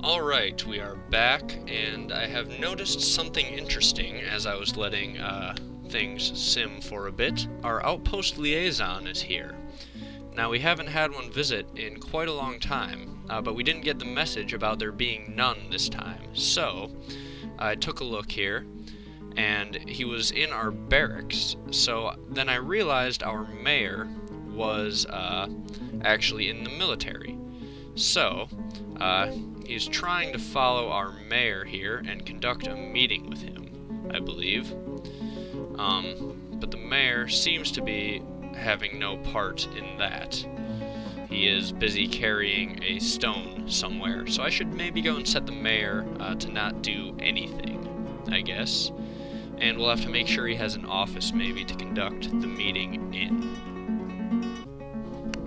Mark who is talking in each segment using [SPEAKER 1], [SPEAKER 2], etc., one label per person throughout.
[SPEAKER 1] Alright, we are back, and I have noticed something interesting as I was letting things sim for a bit. Our outpost liaison is here. Now, we haven't had one visit in quite a long time, but we didn't get the message about there being none this time. So, I took a look here, and he was in our barracks. So then I realized our mayor was actually in the military. So, he's trying to follow our mayor here and conduct a meeting with him, I believe. But the mayor seems to be having no part in that. He is busy carrying a stone somewhere, so I should maybe go and set the mayor to not do anything, I guess. And we'll have to make sure he has an office maybe to conduct the meeting in.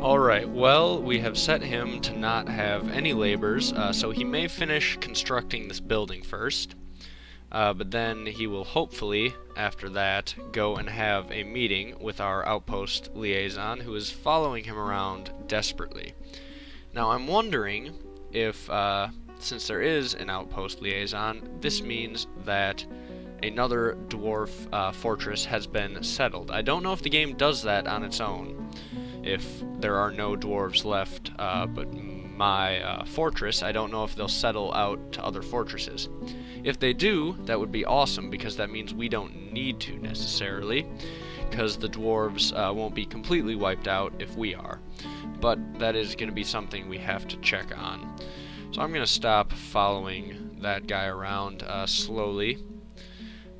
[SPEAKER 1] Alright, well, we have set him to not have any labors, so he may finish constructing this building first, but then he will hopefully, after that, go and have a meeting with our outpost liaison, who is following him around desperately. Now, I'm wondering if, since there is an outpost liaison, this means that another dwarf fortress has been settled. I don't know if the game does that on its own, if there are no dwarves left, but my fortress, I don't know if they'll settle out to other fortresses. If they do, that would be awesome, because that means we don't need to necessarily, because the dwarves won't be completely wiped out if we are. But that is going to be something we have to check on. So I'm going to stop following that guy around slowly,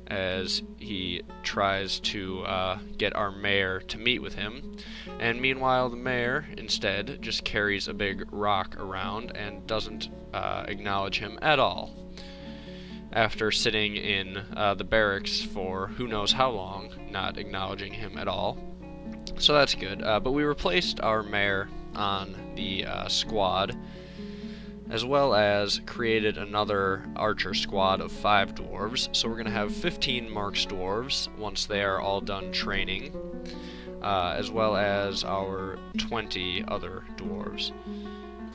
[SPEAKER 1] as he tries to get our mayor to meet with him. And meanwhile, the mayor, instead, just carries a big rock around and doesn't acknowledge him at all, after sitting in the barracks for who knows how long, not acknowledging him at all. So that's good. But we replaced our mayor on the squad, as well as created another archer squad of 5 dwarves. So we're going to have 15 Marks dwarves once they are all done training, as well as our 20 other dwarves.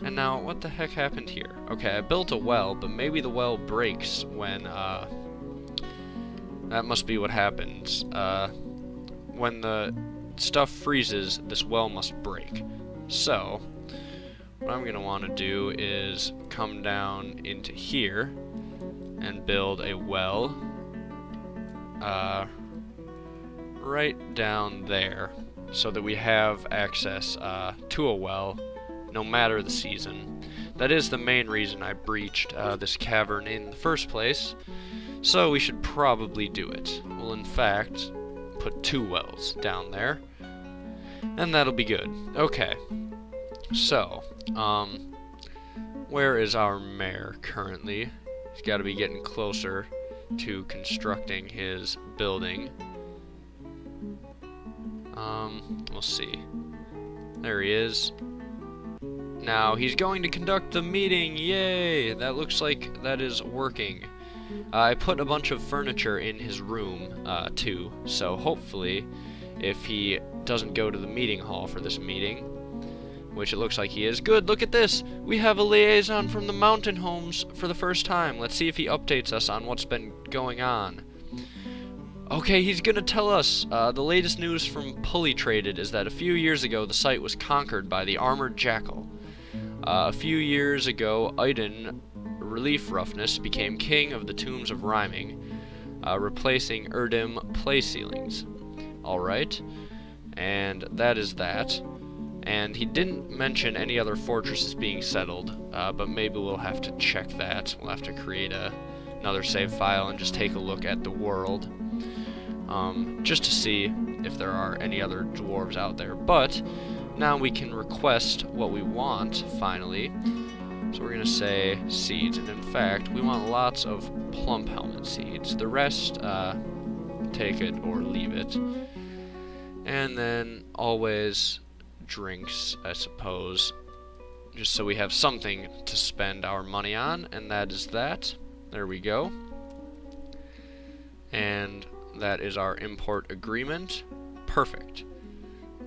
[SPEAKER 1] And now, what the heck happened here? Okay, I built a well, but maybe the well breaks when, that must be what happens. When the stuff freezes, this well must break. So, what I'm going to want to do is come down into here and build a well right down there, so that we have access to a well no matter the season. That is the main reason I breached this cavern in the first place, so we should probably do it. We'll in fact put 2 wells down there, and that'll be good. Okay. So, where is our mayor currently? He's got to be getting closer to constructing his building. We'll see. There he is. Now, he's going to conduct the meeting! Yay! That looks like that is working. I put a bunch of furniture in his room, too, so hopefully, if he doesn't go to the meeting hall for this meeting, which it looks like he is. Good, look at this! We have a liaison from the mountain homes for the first time. Let's see if he updates us on what's been going on. Okay, he's gonna tell us. The latest news from Pulley Traded is that a few years ago the site was conquered by the Armored Jackal. A few years ago, Iden, Relief Roughness, became king of the Tombs of Rhyming, replacing Erdim Play Ceilings. Alright, and that is that. And he didn't mention any other fortresses being settled, but maybe we'll have to check that. We'll have to create another save file and just take a look at the world, just to see if there are any other dwarves out there. But now we can request what we want, finally. So we're going to say seeds, and in fact, we want lots of plump helmet seeds. The rest, take it or leave it. And then always drinks, I suppose, just so we have something to spend our money on, and that is that. There we go. And that is our import agreement. Perfect.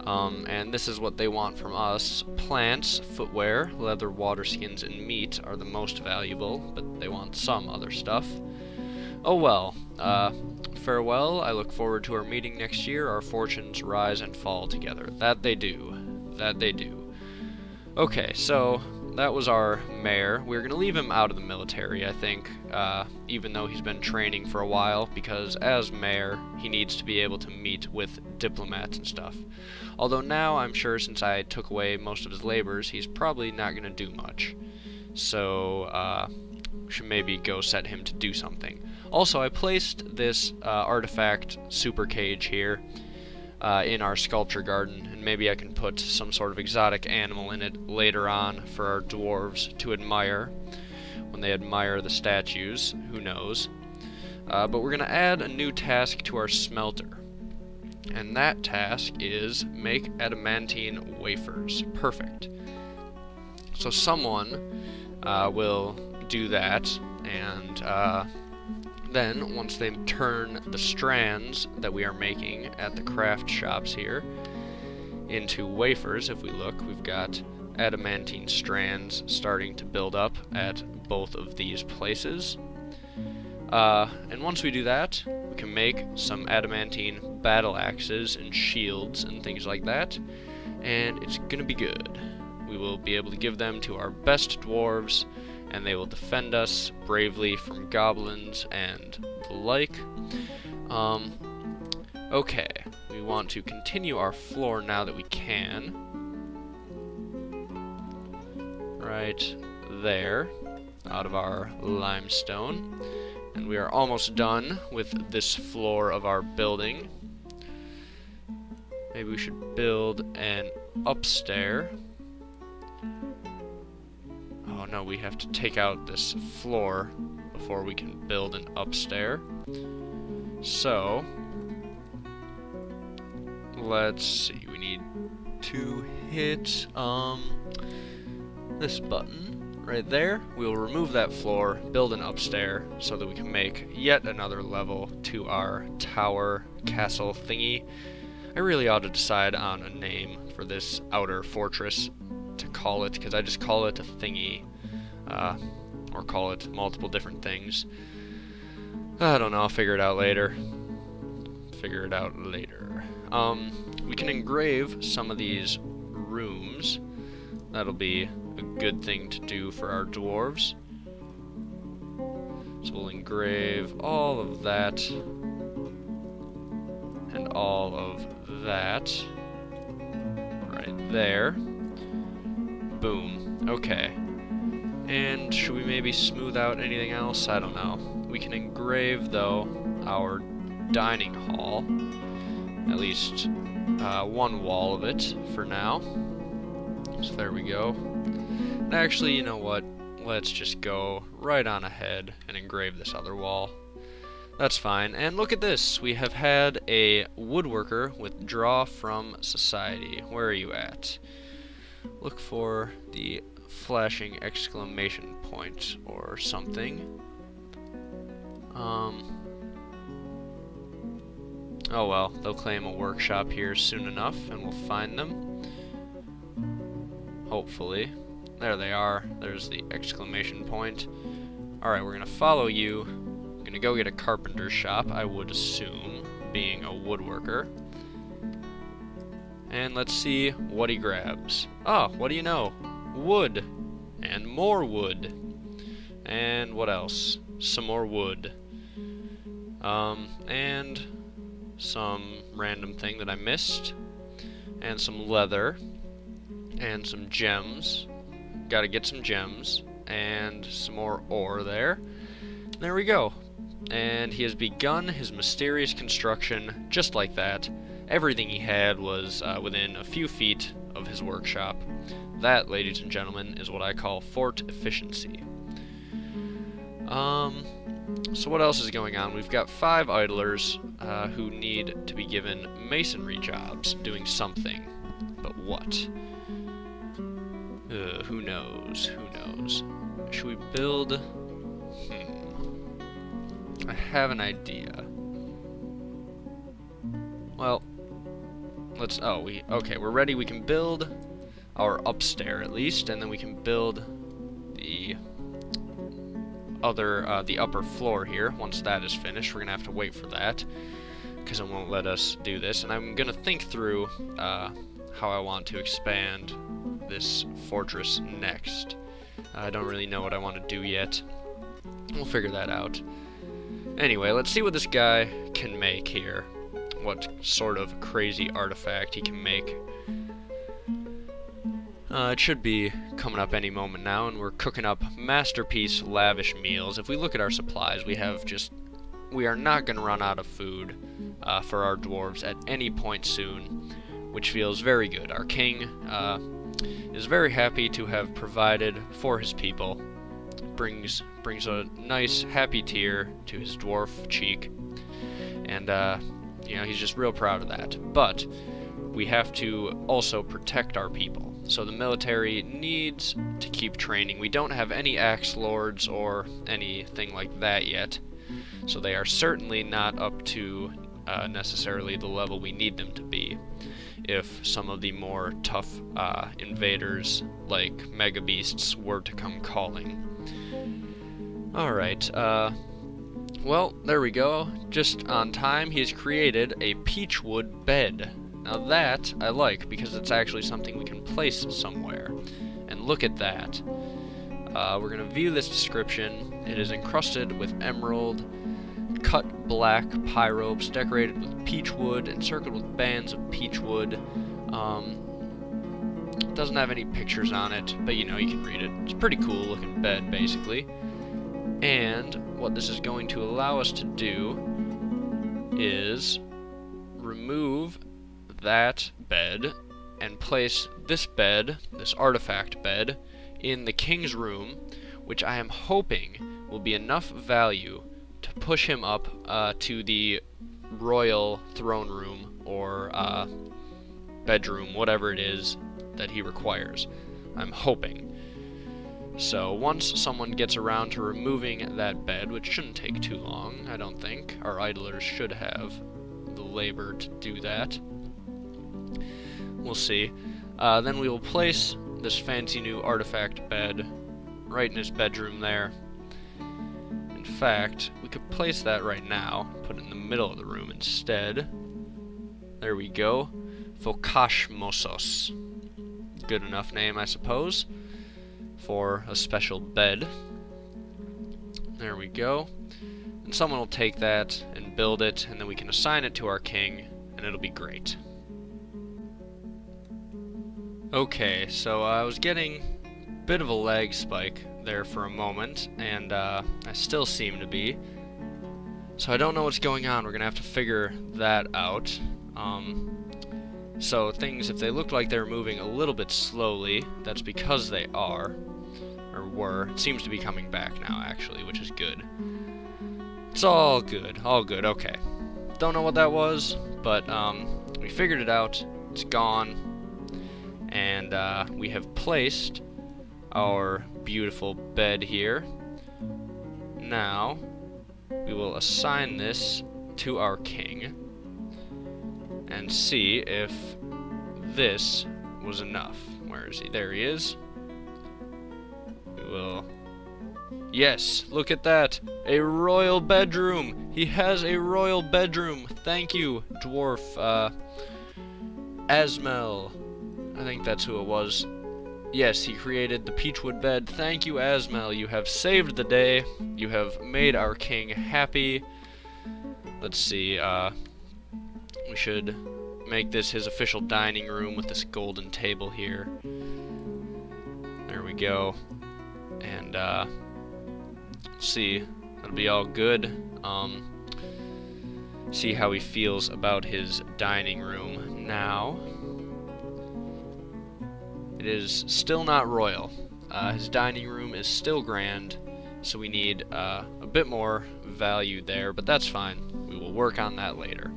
[SPEAKER 1] And this is what they want from us. Plants, footwear, leather, water skins, and meat are the most valuable, but they want some other stuff. Oh well, farewell. I look forward to our meeting next year. Our fortunes rise and fall together. That they do. That they do. Okay, so that was our mayor. We're going to leave him out of the military, I think, even though he's been training for a while, because as mayor, he needs to be able to meet with diplomats and stuff. Although now, I'm sure since I took away most of his labors, he's probably not going to do much. So, should maybe go set him to do something. Also, I placed this artifact super cage here in our sculpture garden, and maybe I can put some sort of exotic animal in it later on for our dwarves to admire when they admire the statues. Who knows? But we're going to add a new task to our smelter, and that task is make adamantine wafers. Perfect. So someone will do that, and then, once they turn the strands that we are making at the craft shops here into wafers, if we look, we've got adamantine strands starting to build up at both of these places. And once we do that, we can make some adamantine battle axes and shields and things like that, and it's gonna be good. We will be able to give them to our best dwarves, and they will defend us bravely from goblins and the like. Okay, we want to continue our floor now that we can. Right there, out of our limestone. And we are almost done with this floor of our building. Maybe we should build an upstairs. Oh no, we have to take out this floor before we can build an upstairs. So, let's see, we need to hit this button right there. We will remove that floor, build an upstairs so that we can make yet another level to our tower castle thingy. I really ought to decide on a name for this outer fortress to call it, because I just call it a thingy, or call it multiple different things. I don't know, I'll figure it out later. We can engrave some of these rooms. That'll be a good thing to do for our dwarves. So we'll engrave all of that and all of that right there. Boom. Okay. And should we maybe smooth out anything else? I don't know. We can engrave, though, our dining hall. At least one wall of it for now. So there we go. And actually, you know what? Let's just go right on ahead and engrave this other wall. That's fine. And look at this. We have had a woodworker withdraw from society. Where are you at? Look for the flashing exclamation point or something. Oh well, they'll claim a workshop here soon enough, and we'll find them. Hopefully. There they are. There's the exclamation point. Alright, we're gonna follow you. We're gonna go get a carpenter's shop, I would assume, being a woodworker. And let's see what he grabs. Oh, what do you know? Wood. And more wood. And what else? Some more wood. And some random thing that I missed. And some leather. And some gems. Gotta get some gems. And some more ore there. There we go. And he has begun his mysterious construction just like that. Everything he had was within a few feet of his workshop. That, ladies and gentlemen, is what I call fort efficiency. So what else is going on? We've got 5 idlers who need to be given masonry jobs, doing something. But what? Who knows? Who knows? Should we build? I have an idea. Well, okay, we're ready. We can build our upstairs at least, and then we can build the the upper floor here. Once that is finished, we're gonna have to wait for that, because it won't let us do this. And I'm gonna think through how I want to expand this fortress next. I don't really know what I want to do yet. We'll figure that out. Anyway, let's see what this guy can make here. What sort of crazy artifact he can make. It should be coming up any moment now, and we're cooking up masterpiece lavish meals. If we look at our supplies, we are not going to run out of food for our dwarves at any point soon, which feels very good. Our king is very happy to have provided for his people. Brings a nice happy tear to his dwarf cheek, and you know, he's just real proud of that. But we have to also protect our people, so the military needs to keep training. We don't have any axe lords or anything like that yet, so they are certainly not up to necessarily the level we need them to be. If some of the more tough invaders like mega beasts were to come calling. Alright, well, there we go. Just on time, he has created a peachwood bed. Now that I like, because it's actually something we can place somewhere. And look at that. We're going to view this description. It is encrusted with emerald, cut black pie ropes, decorated with peachwood, encircled with bands of peachwood. It doesn't have any pictures on it, but you know, you can read it. It's a pretty cool looking bed, basically. And what this is going to allow us to do is remove that bed and place this bed, this artifact bed, in the king's room, which I am hoping will be enough value to push him up to the royal throne room or bedroom, whatever it is that he requires. I'm hoping. So once someone gets around to removing that bed, which shouldn't take too long, I don't think, our idlers should have the labor to do that. We'll see. Then we will place this fancy new artifact bed right in his bedroom there. In fact, we could place that right now, put it in the middle of the room instead. There we go. Fokashmosos. Good enough name, I suppose, for a special bed. There we go. And someone will take that and build it, and then we can assign it to our king, and it'll be great. Okay, so I was getting a bit of a lag spike there for a moment, and I still seem to be. So I don't know what's going on. We're gonna have to figure that out. So things, if they looked like they were moving a little bit slowly, that's because they are, or were. It seems to be coming back now, actually, which is good. It's all good, okay. Don't know what that was, but we figured it out. It's gone, and we have placed our beautiful bed here. Now, we will assign this to our king and see if this was enough. Where is he? There he is. We will... Yes, look at that! A royal bedroom! He has a royal bedroom! Thank you, Dwarf, Asmel. I think that's who it was. Yes, he created the peachwood bed. Thank you, Asmel. You have saved the day. You have made our king happy. Let's see, we should make this his official dining room with this golden table here. There we go. And, see, that'll be all good. See how he feels about his dining room now. It is still not royal. His dining room is still grand, so we need a bit more value there, but that's fine. We will work on that later.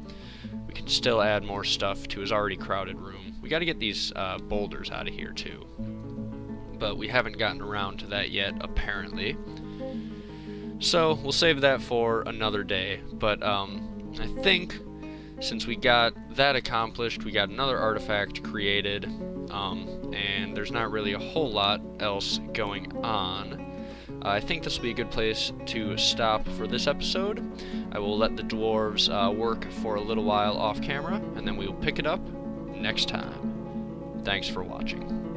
[SPEAKER 1] We can still add more stuff to his already crowded room. We gotta get these boulders out of here too, but we haven't gotten around to that yet, apparently. So we'll save that for another day, but I think since we got that accomplished, we got another artifact created, and there's not really a whole lot else going on. I think this will be a good place to stop for this episode. I will let the dwarves work for a little while off camera, and then we will pick it up next time. Thanks for watching.